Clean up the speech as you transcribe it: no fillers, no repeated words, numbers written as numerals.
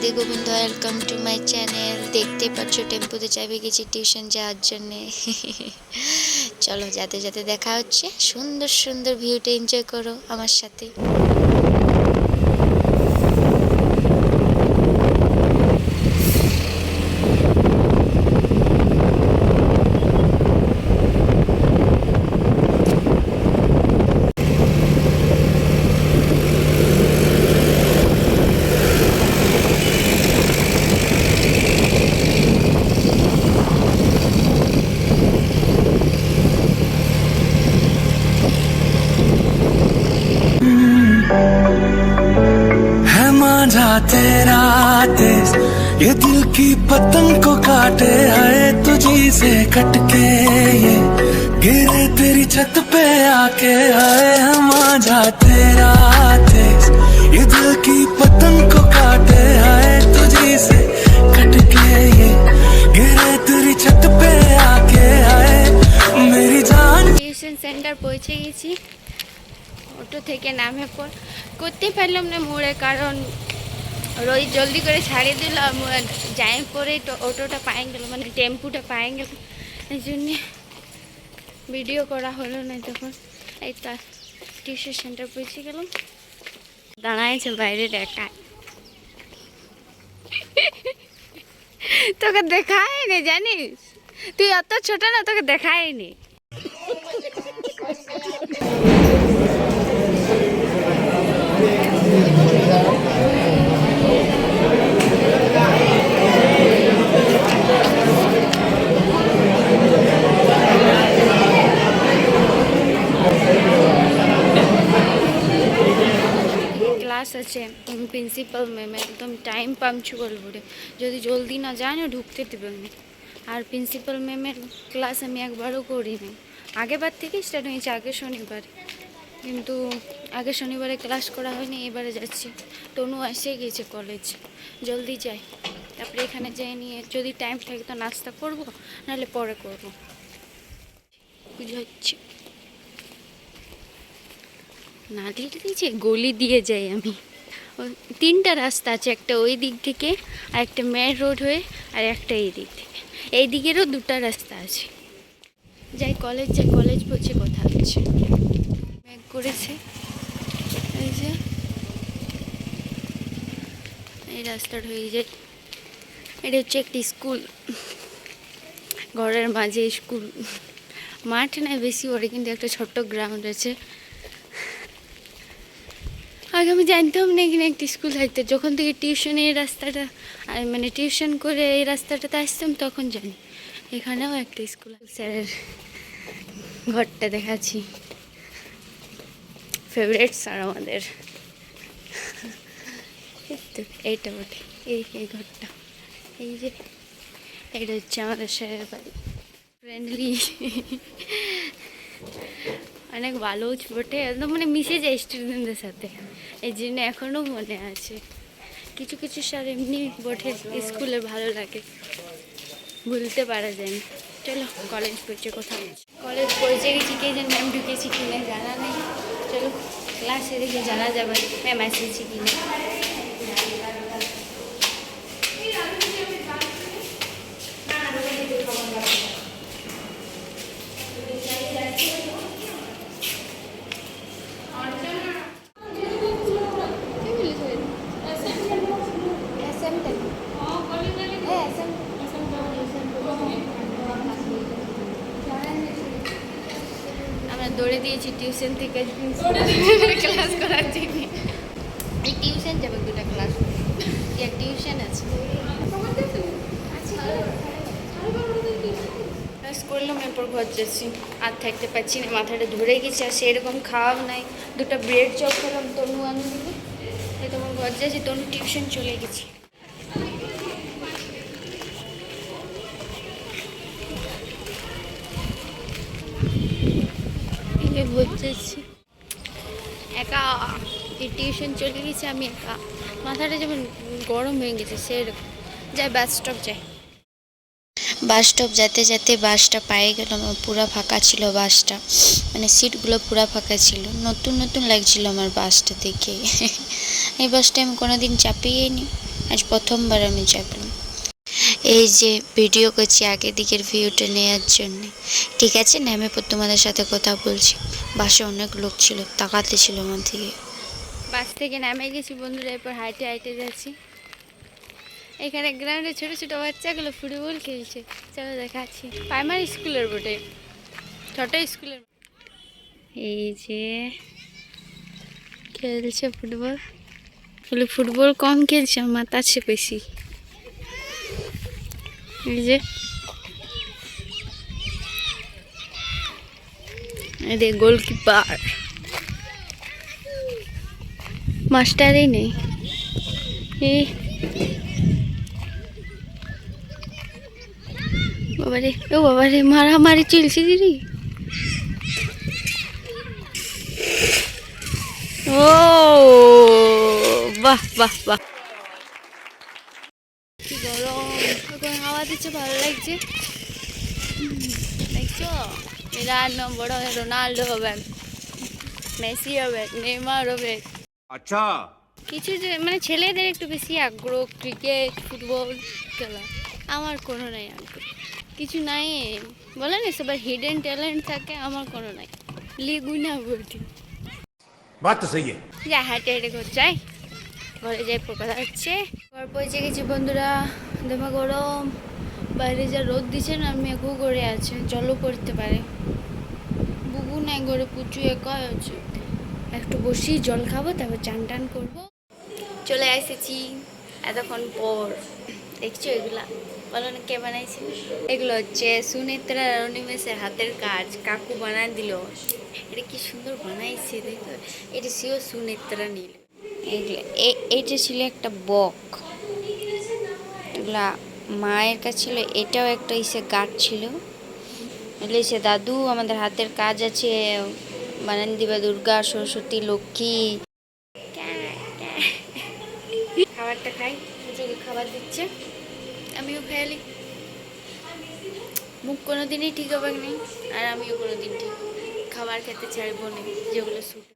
Radhe Govinda, welcome to my channel. দেখতে পাচ্ছ টেম্পুতে চাপে গেছি টিউশন যাওয়ার জন্যে। চলো যাতে যাতে দেখা হচ্ছে, সুন্দর সুন্দর ভিউটা এনজয় করো আমার সাথে। तेरा देश ये दिल की पतंग को काटे, आए तुझी से कटके ये गिरे तेरी छत पे आके, आए हम आजा तेरा देश ये दिल की पतंग को काटे, आए तुझी से कटके ये गिरे तेरी छत पे आके, आए मेरी जान। টিউশন সেন্টার পৌঁছে গেছি। অটো থেকে নামে পর করতে পারলাম না মোড়ে, কারণ রোজ জলদি করে ছাড়িয়ে দিল। যাই পরে অটোটা পায়ে গেল, মানে টেম্পুটা পায়ে গেল, এই জন্যে ভিডিও করা হলো না। তখন এই তো টিউশন সেন্টার পৌঁছে গেলাম। দাঁড়াইছে বাইরে দেখায়, তোকে দেখায় নি জানিস, তুই অত ছোট না, তোকে দেখায় নি। ক্লাস আছে প্রিন্সিপাল ম্যাম, একদম টাইম পাংচুয়াল বলে, যদি জলদি না যায় না ঢুকতে দেবেন না। আর প্রিন্সিপাল ম্যামের ক্লাস আমি একবারও করিনি, আগেরবার থেকেই স্টার্ট হয়েছে, আগের শনিবার, কিন্তু আগের শনিবারে ক্লাস করা হয়নি, এবারে যাচ্ছি। তনু এসে গেছে কলেজ, জলদি যাই, তারপরে এখানে যাই নিয়ে যদি টাইম থাকে তো নাস্তা করবো, নাহলে পরে করবো। পুজো হচ্ছে না দিয়েছে, গলি দিয়ে যাই আমি। তিনটা রাস্তা আছে, একটা ওই দিক থেকে, আর একটা মেন রোড হয়ে, আর একটা এই দিক থেকে। এই দিকেরও দুটো রাস্তা আছে। যাই কলেজ, যাই কলেজ পৌঁছে কথা হচ্ছে। ব্যাগ করেছে, এই যে এই রাস্তাটা হয়ে যায়। এটা হচ্ছে একটি স্কুল, ঘরের মাঝে স্কুল, মাঠ নাই বেশি বড়, কিন্তু একটা ছোট্ট গ্রাউন্ড আছে। আগে আমি জানতাম না এখানে একটি স্কুল থাকতে, যখন থেকে টিউশনে এই রাস্তাটা, মানে টিউশন করে এই রাস্তাটাতে আসতাম তখন জানি এখানেও একটা স্কুল। স্যারের ঘরটা দেখাচ্ছি, ফেভারিট স্যার আমাদের। এইটা বটে, এই ঘরটা, এই যে এটা হচ্ছে আমাদের স্যারের বাড়ি। ফ্রেন্ডলি, অনেক ভালো বটে, একদম মানে মিশে যায় স্টুডেন্টদের সাথে, এই জন্য এখনও মনে আছে। কিছু কিছু স্যার এমনি বটে স্কুলে ভালো লাগে, ভুলতে পারা যায় না। চলো কলেজ পৌঁছে কথা বলছি। কলেজ পৌঁছে গেছি, কে যেন ম্যাম ঢুকেছি কি না জানা নেই। চলো ক্লাসে দেখে জানা যাবে ম্যাম এসেছি কি না। আমরা দৌড়ে দিয়েছি টিউশন থেকে ক্লাস করার জন্য। এই টিউশন যাবে, দুটো ক্লাস, এক টিউশন আছে। ক্লাস করলাম, এরপর ঘর যাচ্ছি, আর থাকতে পারছি না, মাথাটা ধরে গেছে, আর সেরকম খাওয়াও নাই। দুটো ব্রেড চপ খেলাম, তনু আনু দিকে, এই তোমার ঘর যাচ্ছি। তনু টিউশন চলে গেছি। যাচ্ছি একা, এই টিউশন চলে গেছে, আমি একা, মাথাটা যেমন গরম হয়ে গেছে সেরকম। যাই বাস স্টপ যাই। বাস স্টপ যেতে যেতে বাসটা পেয়ে গেলাম, পুরো ফাঁকা ছিল বাসটা, মানে সিটগুলো পুরো ফাঁকা ছিল। নতুন নতুন লাগছিল আমার বাসটা দেখে। এই বাসটা আমি কোনোদিন চাপিয়েই নি। আজ প্রথমবার আমি চাপলাম। এই যে ভিডিও করছি আগের দিকের ভিউটা নেওয়ার জন্য। ঠিক আছে, নেমে পর তোমাদের সাথে কথা বলছি। বাসে অনেক লোক ছিল, তাকাতে ছিল আমার দিকে। বাস থেকে নামে গেছি বন্ধুরা, এরপর হাইটে হাইটে যাচ্ছি। এখানে গ্রাউন্ডে ছোট ছোট বাচ্চাগুলো ফুটবল খেলছে, চলো দেখাচ্ছি। প্রাইমারি স্কুলের বটে, ছোট স্কুলের। এই যে খেলছে ফুটবল, বলে ফুটবল কম খেলছে, আমার তাছে বেশি। এই যে এদের গোলকিপার, মাস্টারই নেই। এই বাবারে, ও বাবারে, মারামারি চলছে দিদি। ও বাহ বাহ বাহ, কি গরম, এখন হাওয়া দিচ্ছে, ভালো লাগছে। দেখছো, এরা বড় হয়ে রোনাল্ডো হবে, মেসি হবে, নেইমার হবে। अच्छा কিছু যে মানে ছেলেদের একটু বেশি আগ্রহ ক্রিকেট ফুটবল খেলা, আমার কোনো নাই আগ্রহ, কিছু নাই। বলে না সবার হিডেন ট্যালেন্ট থাকে, আমার কোনো নাই। লিগুনা বলছি, बात तो सही है। যা হেঁটে হেঁটে ঘর যাই, ঘরে যাই কথা হচ্ছে। ঘর পৌঁছে গেছি বন্ধুরা, দমে গরম, বাইরে যা রোদ দিচ্ছে না, মেঘও করে আছে, জলও পড়তে পারে। বুবু নাই ঘরে, পুচু একাই আছে। একটু বসি, জল খাবো, তারপর চান টান করবো। চলে এসেছি এতক্ষণ পর। দেখছো এগুলা, বলো না কে বানাইছে? এগুলো হচ্ছে সুনেত্রা অনিমেষের হাতের কাজ, কাকু বানাই দিল। এটা কি সুন্দর বানাইছে দেখো, এটা ছিল সুনেত্রা নীল। এগুলো এইটা ছিল একটা বক, এগুলা মায়ের কাছে ছিল। এটাও একটা ইসে গাছ ছিল। এগুলো সে দাদু, আমাদের হাতের কাজ আছে, বানান দিবা দুর্গা সরস্বতী লক্ষ্মী। খাবারটা খাই, পুজোকে খাবার দিচ্ছে, আমিও খেয়ালি। মুখ কোনো দিনই ঠিক হবে না, আর আমিও কোনো দিন ঠিক খাবার খেতে ছাড়বো না, যেগুলো শুট।